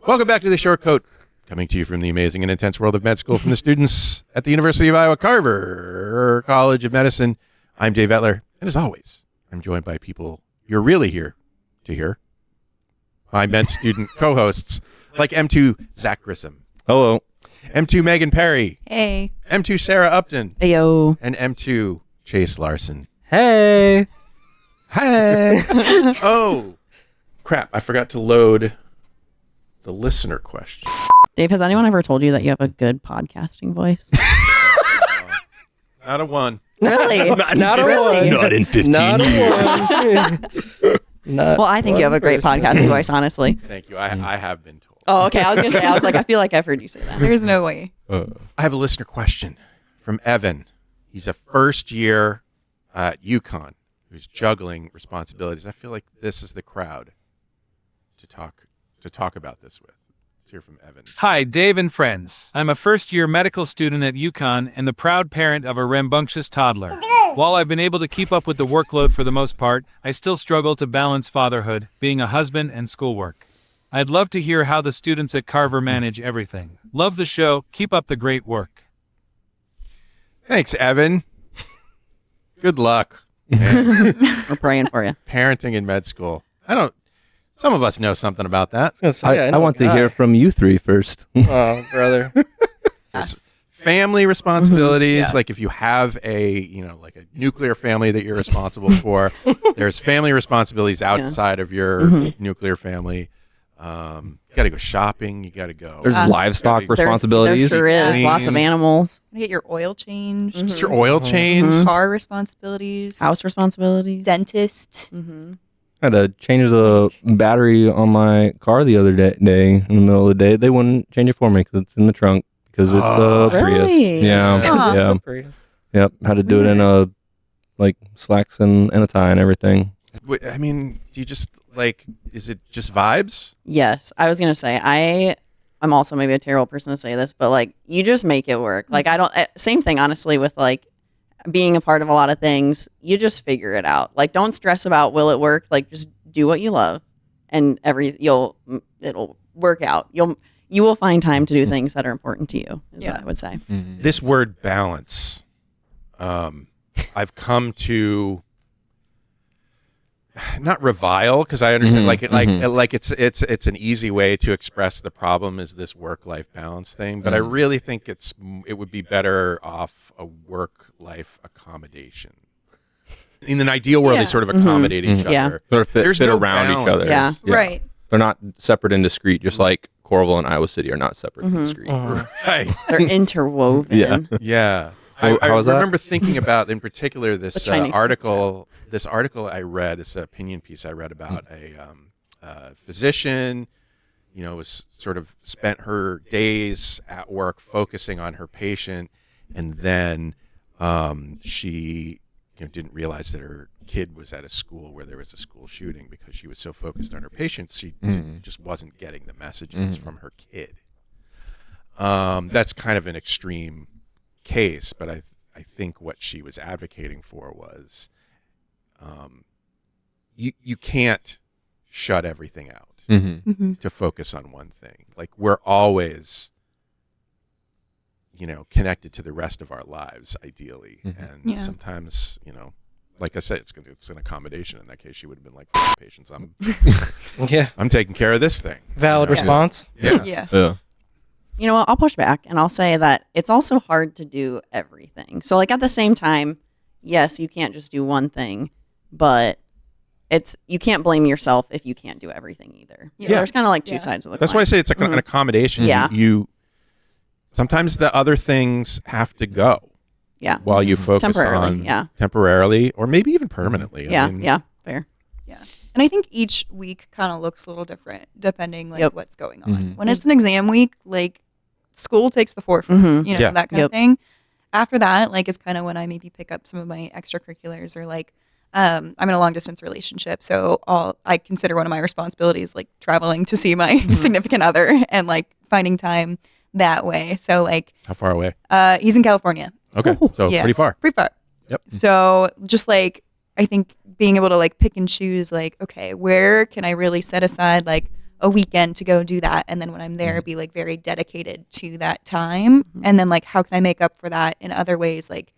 Welcome back to The Short Coat, coming to you from the amazing and intense world of med school from the students at the University of Iowa Carver College of Medicine. I'm Dave Etler, and as always, I'm joined by people you're really here to hear. My med student co-hosts, like M2 Zach Grissom. Hello. M2 Megan Perry. Hey. M2 Sarah Upton. Heyo. And M2 Chase Larson. Hey. Hey. Oh, crap. I forgot to load the listener question. Dave, has anyone ever told you that you have a good podcasting voice? Not a one. Really? Not a Really? one. Not in 15 Not a years. one. Not Well, I think you have a great podcasting voice, honestly. Thank you. I have been told. Oh, okay. I was going to say, I feel like I've heard you say that. There's no way. I have a listener question from Evan. He's a first year at UConn who's juggling responsibilities. I feel like this is the crowd to talk about this with. Let's hear from Evan. Hi, Dave and friends. I'm a first-year medical student at UConn and the proud parent of a rambunctious toddler. While I've been able to keep up with the workload for the most part, I still struggle to balance fatherhood, being a husband, and schoolwork. I'd love to hear how the students at Carver manage everything. Love the show. Keep up the great work. Thanks, Evan. Good luck. Man. We're praying for you. Parenting in med school. Some of us know something about that. I want to hear from you three first. Oh, brother. There's family responsibilities. Yeah. Like if you have like a nuclear family that you're responsible for, there's family responsibilities outside of your nuclear family. You got to go shopping. You got to go. There's livestock responsibilities. There sure is. Lots of animals. Get your oil changed. Get your oil changed. Car responsibilities. House responsibilities. Dentist. Mm-hmm. I had to change the battery on my car the other day in the middle of the day. They wouldn't change it for me because it's in the trunk because it's a Prius. Really? Yeah. Huh. Yeah. Yep. Had to do it in a slacks and a tie and everything. I mean, do you just is it just vibes? Yes. I was going to say, I'm also maybe a terrible person to say this, but you just make it work. Same thing, honestly, with being a part of a lot of things. You just figure it out. Don't stress about will it work. Just do what you love, and it'll work out. You will find time to do things that are important to you. Is what I would say. Mm-hmm. This word balance, I've come to not revile because I understand it's an easy way to express the problem is this work-life balance thing, but I really think it would be better off a work-life accommodation. In an ideal world, they sort of accommodate each other. Sort of fit no around balance. each other. Yeah. Right. They're not separate and discrete, just like Coralville and Iowa City are not separate and discrete. Right. They're interwoven. Yeah. Yeah. How I was that? remember thinking about, in particular, this Chinese article. This article I read, this opinion piece I read about a physician. Was sort of spent her days at work focusing on her patient, and then she didn't realize that her kid was at a school where there was a school shooting because she was so focused on her patients, she just wasn't getting the messages from her kid. That's kind of an extreme case, but I think what she was advocating for was you can't shut everything out to focus on one thing. We're always connected to the rest of our lives ideally, and sometimes like I said, it's an accommodation. In that case, she would have been like, patients, I'm taking care of this thing. Valid response. Yeah. You know what? I'll push back and I'll say that it's also hard to do everything. So at the same time, yes, you can't just do one thing, but you can't blame yourself if you can't do everything either. Yeah. There's kind of two sides of the coin. That's why I say it's an accommodation. Yeah. You sometimes the other things have to go. Yeah. While you focus Temporarily, on temporarily or maybe even permanently. Yeah. I mean, Fair. Yeah. And I think each week kind of looks a little different depending what's going on. When it's an exam week, school takes the forefront, that kind of thing. After that, is kind of when I maybe pick up some of my extracurriculars or I'm in a long distance relationship. So I consider one of my responsibilities traveling to see my significant other and finding time that way. So how far away? He's in California. Okay. So pretty far. Pretty far. Yep. So just I think being able to pick and choose okay, where can I really set aside a weekend to go do that, and then when I'm there, be like very dedicated to that time, and then like how can I make up for that in other ways, like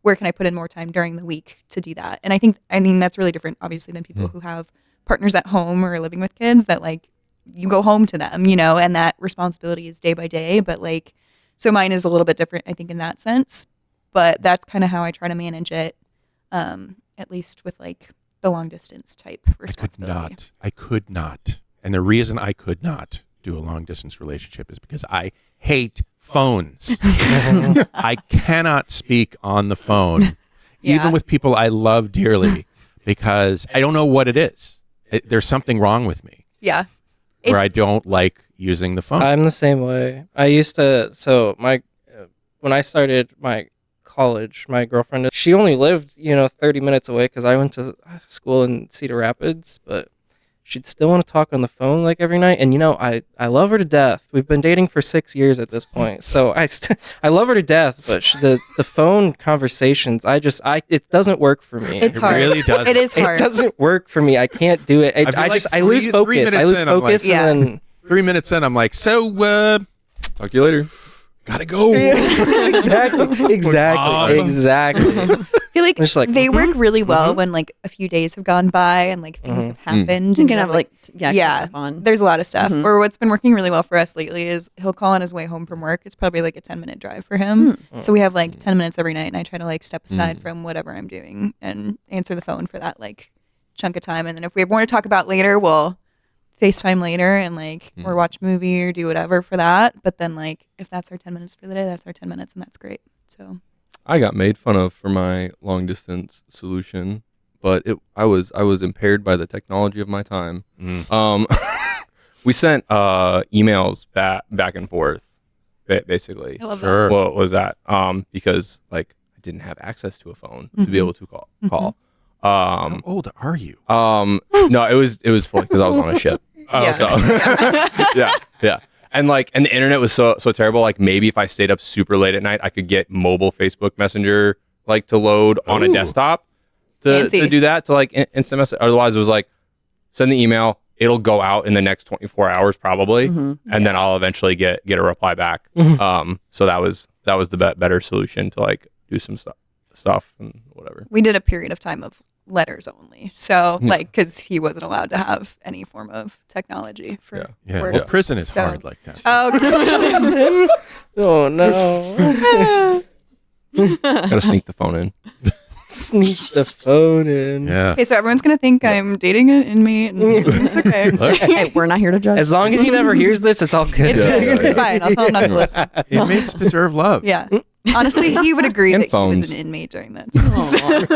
where can I put in more time during the week to do that? And I mean that's really different obviously than people who have partners at home or living with kids that like you go home to them, and that responsibility is day by day, but like so mine is a little bit different I think in that sense, but that's kind of how I try to manage it, at least with like the long distance type responsibility. I could not. And the reason I could not do a long distance relationship is because I hate phones. I cannot speak on the phone, even with people I love dearly, because I don't know what it is. There's something wrong with me. Yeah. Where I don't like using the phone. I'm the same way. I used to, when I started my college, my girlfriend, she only lived 30 minutes away because I went to school in Cedar Rapids, but she'd still want to talk on the phone like every night, and I love her to death. We've been dating for 6 years at this point, so I love her to death, but the phone conversations, it doesn't work for me. It's hard. It really does. It is hard. It doesn't work for me. I can't do it. I lose focus. I lose focus, and then 3 minutes in, I'm like, so Talk to you later. gotta go. exactly. I feel like, Just like, they work really well when like a few days have gone by and like things have happened. You and can have like catch up on. There's a lot of stuff. Or what's been working really well for us lately is he'll call on his way home from work. It's probably like a 10-minute drive for him. So we have like 10 minutes every night, and I try to like step aside from whatever I'm doing and answer the phone for that like chunk of time. And then if we have more to talk about later, we'll FaceTime later and like or watch a movie or do whatever for that. But then like if that's our 10 minutes for the day, that's our 10 minutes, and that's great. So I got made fun of for my long distance solution, but I was impaired by the technology of my time. We sent emails back and forth, basically. I love Sure. that. What was that? Because like I didn't have access to a phone to be able to call. How old are you? No, it was fully because I was on a ship. Yeah. So, yeah. And the internet was so terrible. Like maybe if I stayed up super late at night, I could get mobile Facebook Messenger like to load on a desktop to do that to like instant message. Otherwise, it was like send the email. It'll go out in the next 24 hours probably, and then I'll eventually get a reply back. So that was the better solution to like do some stuff and whatever. We did a period of time of letters only, so like because he wasn't allowed to have any form of technology for work. Well, prison is So- hard like that. oh no, Gotta sneak the phone in. sneak the phone in. Yeah. Okay, so everyone's gonna think I'm dating an inmate, and it's okay. Look, Hey, we're not here to judge. As long as he never hears this, it's all good. It's good. Yeah. It's fine. I'll tell him not to listen. inmates deserve love. Yeah. Honestly, he would agree And that he phones. was an inmate during that time.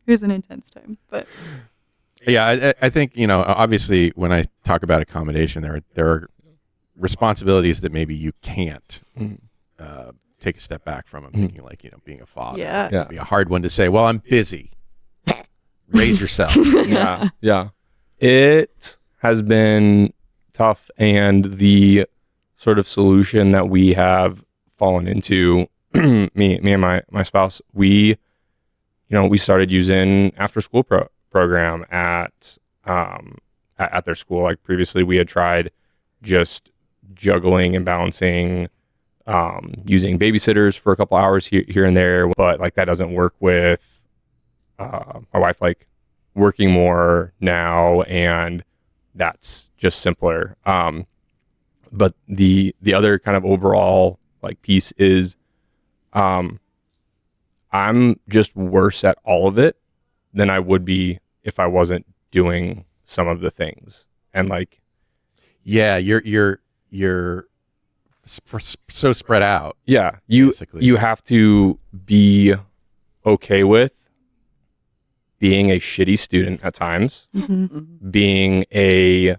It was an intense time, but Yeah, I think, obviously when I talk about accommodation, there are responsibilities that maybe you can't take a step back from. I'm thinking like, being a father. Yeah. Yeah. It'd be a hard one to say, well, I'm busy. Raise yourself. Yeah. It has been tough, and the sort of solution that we have fallen into, me and my spouse, we started using after school program at their school. Like previously we had tried just juggling and balancing using babysitters for a couple hours here and there, but like that doesn't work with my wife like working more now, and that's just simpler. But the other kind of overall like piece is I'm just worse at all of it than I would be if I wasn't doing some of the things. And like, Yeah, you're so spread out. yeah, Basically. you have to be okay with being a shitty student at times, being a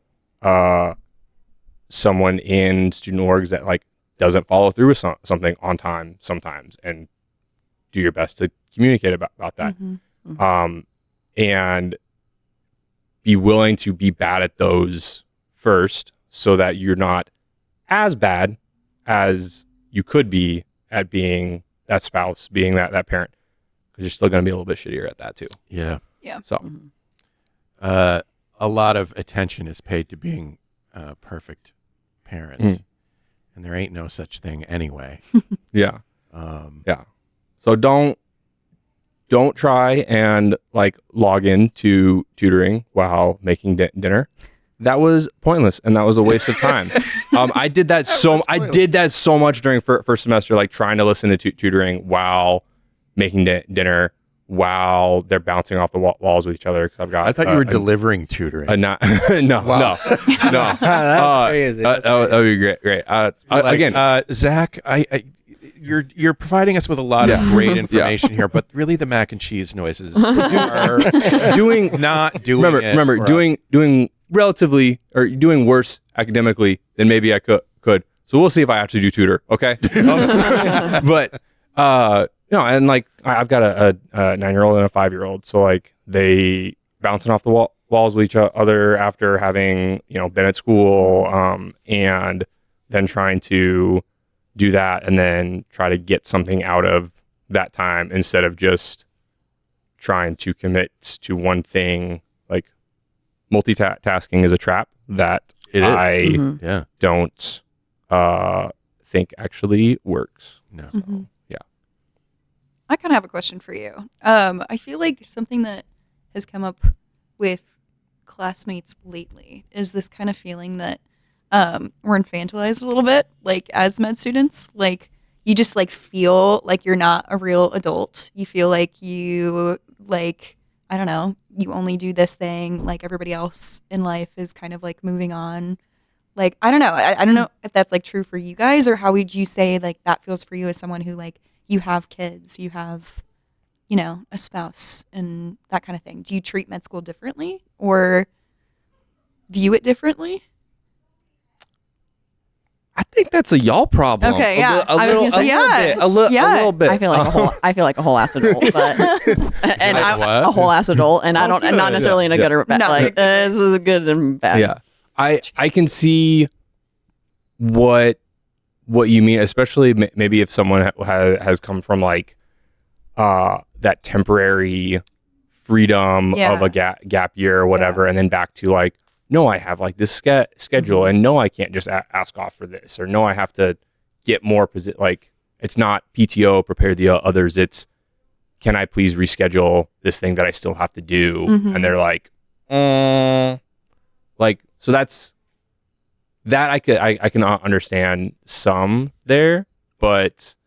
someone in student orgs that like doesn't follow through with something on time sometimes, and do your best to communicate about that. And be willing to be bad at those first, so that you're not as bad as you could be at being that spouse, being that parent, because you're still going to be a little bit shittier at that too. Yeah. yeah. So A a lot of attention is paid to being perfect parents, and there ain't no such thing anyway. Yeah. Yeah. So don't try and like log into tutoring while making dinner. That was pointless and that was a waste of time. I did that so much during first semester, like trying to listen to tutoring while making dinner, while they're bouncing off the walls with each other. Because I thought you were delivering tutoring. No. That's crazy. That would be great. Again, Zach, you're providing us with a lot of great information here, but really the mac and cheese noises are remember doing relatively or doing worse academically than maybe I could. So we'll see if I have to do tutor. Okay. But and like I've got a 9-year-old and a 5-year-old, so like they bouncing off the walls with each other after having been at school, and then trying to do that and then try to get something out of that time instead of just trying to commit to one thing. Like multitasking is a trap that I don't think actually works. No. Mm-hmm. Yeah. I kind of have a question for you. I feel like something that has come up with classmates lately is this kind of feeling that we're infantilized a little bit, like as med students. Like you just like feel like you're not a real adult. You feel like you I don't know, you only do this thing, like everybody else in life is kind of like moving on. Like I don't know. I don't know if that's like true for you guys, or how would you say like that feels for you as someone who like you have kids, you have a spouse and that kind of thing. Do you treat med school differently or view it differently? I think that's a y'all problem. Okay, yeah. A little bit. I feel like a whole ass adult, but and a whole ass adult, and I don't, and not necessarily in a good or bad. Like this is good and bad. Yeah, I can see what you mean, especially maybe if someone has come from like that temporary freedom of a gap year or whatever, and then back to like, no, I have like this schedule, and no, I can't just ask off for this, or no, I have to get more like it's not PTO, prepare the others. It's, can I please reschedule this thing that I still have to do? And they're like, like, so that's that I can understand some there, but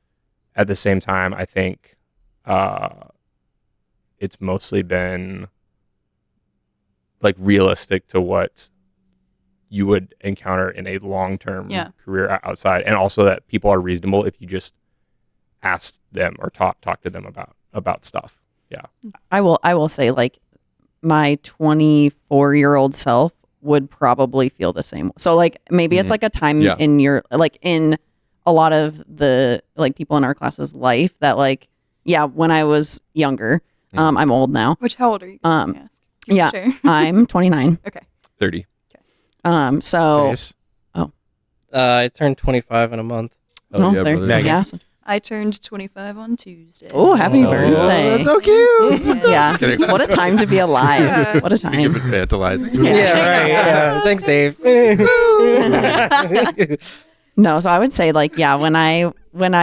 at the same time, I think it's mostly been like realistic to what you would encounter in a long-term career outside, and also that people are reasonable if you just ask them or talk to them about stuff. Yeah. I will say, like, my 24-year-old self would probably feel the same. So like maybe it's like a time in your, like in a lot of the like people in our class's life that like, when I was younger, I'm old now. Which, how old are you guys? Can I ask? Yeah, Sure. I'm 29. Okay. 30. So Case? I turned 25 in a month. Oh, yeah, there, brother. yeah. I turned 25 on Tuesday. Oh, happy birthday. That's so cute. Yeah. Kidding. What a time to be alive. Yeah. What a time. You've been fantilizing. Right. Yeah. Thanks, Dave. No, so I would say like, when I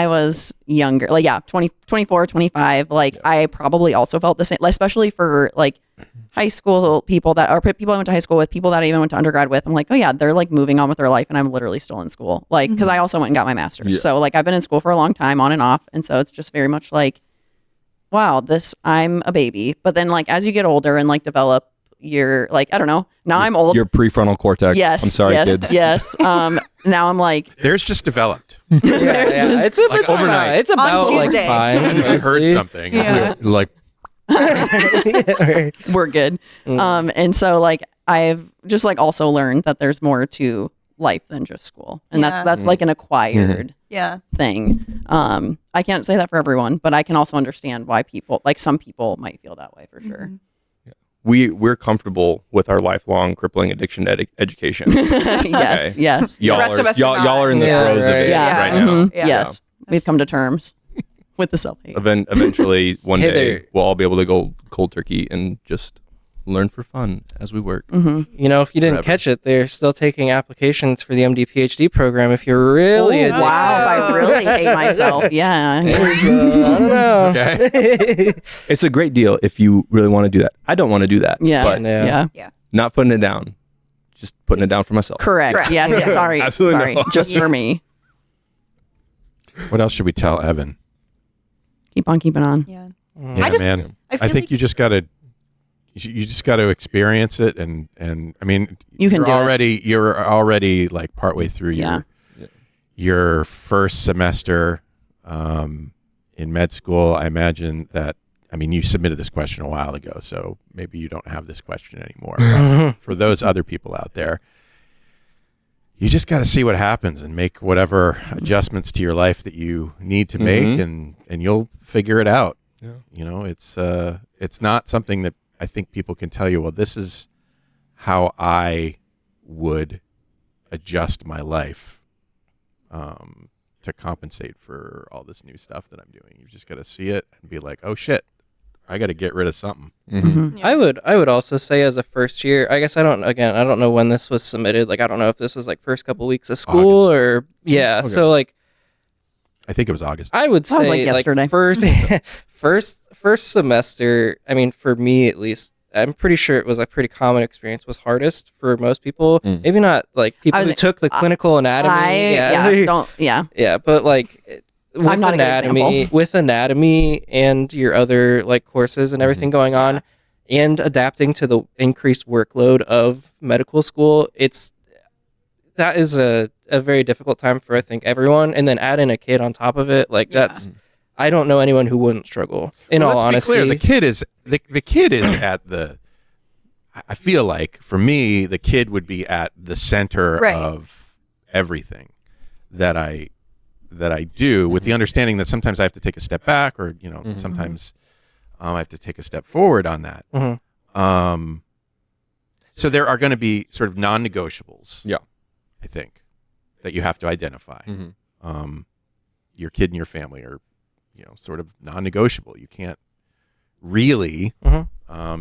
was younger, like 24, 25, like I probably also felt the same, like, especially for like high school people that are people I went to high school with, people that I even went to undergrad with. I'm like, oh yeah, they're like moving on with their life and I'm literally still in school. Like, cause I also went and got my master's. Yeah. So like I've been in school for a long time on and off. And so it's just very much like, wow, I'm a baby. But then like, as you get older and like develop your, like, I don't know, now I'm old. Your prefrontal cortex. Yes. I'm sorry, kids. Yes. Now I'm like, Theirs just developed. It's a bit overnight. It's about like Tuesday. fine. I heard something. Yeah. Like, we're good. And so like I've just like also learned that there's more to life than just school, and that's like an acquired thing. I can't say that for everyone, but I can also understand why people, like some people might feel that way for sure. We're comfortable with our lifelong crippling addiction education. Yes, yes. Y'all The rest of us y'all are in the throes of it right now. Mhm. Yeah. Yes, we've come to terms with the self-hate. Eventually, one Hey day, there. we'll all be able to go cold turkey and just learn for fun as we work. You know, if you didn't Forever. catch it, they're still taking applications for the MD PhD program. If you're really addicted. Wow, if I really hate myself. Yeah. I don't know. Okay. It's a great deal if you really want to do that. I don't want to do that. Yeah. But Yeah. not putting it down. Just putting it down for myself. Correct. Yes. Yeah. Sorry. Absolutely Sorry. not. Just for me. What else should we tell Evan? Keep on keeping on. Yeah. Yeah, I just, man. I feel I think like you just gotta experience it, and I mean, You can you're already like partway through your first semester in med school. I imagine that. I mean, you submitted this question a while ago, so maybe you don't have this question anymore. But for those other people out there, you just got to see what happens and make whatever adjustments to your life that you need to make, and you'll figure it out. Yeah. You know, it's not something that I think people can tell you, well, this is how I would adjust my life to compensate for all this new stuff that I'm doing. You just got to see it and be like, oh shit, I got to get rid of something. Yeah. I would also say as a first year, I guess I don't know when this was submitted. Like, I don't know if this was like first couple weeks of school August. or Okay. So like, I think it was August. I would That was, say like, yesterday. first semester, I mean, for me at least, I'm pretty sure it was a pretty common experience, was hardest for most people. Maybe not like people who took the clinical anatomy. Yeah, but like with I'm not a good anatomy, example. with anatomy and your other like courses and everything going on, and adapting to the increased workload of medical school, that is a very difficult time for I think everyone. And then add in a kid on top of it, like that's. I don't know anyone who wouldn't struggle. In all honesty, be clear, the kid is at the. I feel like for me, the kid would be at the center of everything that I do, with the understanding that sometimes I have to take a step back, or sometimes I have to take a step forward on that. So there are going to be sort of non-negotiables. Yeah. I think that you have to identify. Your kid and your family are, sort of non-negotiable. You can't really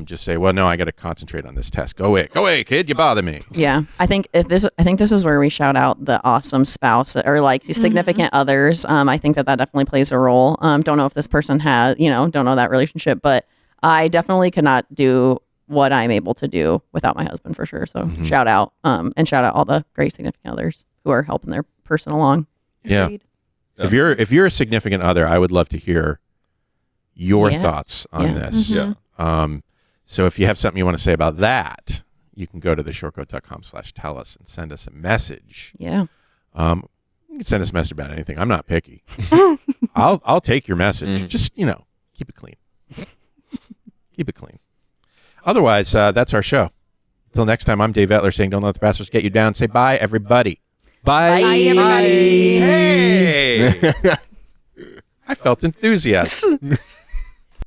just say, well, no, I got to concentrate on this test. Go away, kid, you bother me. Yeah, I think this is where we shout out the awesome spouse or like significant others. I think that definitely plays a role. Don't know if this person has, don't know that relationship, but I definitely could not do what I'm able to do without my husband for sure. So shout out, and shout out all the great significant others who are helping their person along. Yeah. Agreed. If you're a significant other, I would love to hear your thoughts on this. Yeah. So if you have something you want to say about that, you can go to theshortcoat.com/tell us and send us a message. Yeah. You can send us a message about anything. I'm not picky. I'll take your message. Just, keep it clean. Keep it clean. Otherwise, that's our show. Until next time, I'm Dave Etler saying, don't let the bastards get you down. Say bye, everybody. Bye. Bye, everybody. Hey! I felt enthusiasm.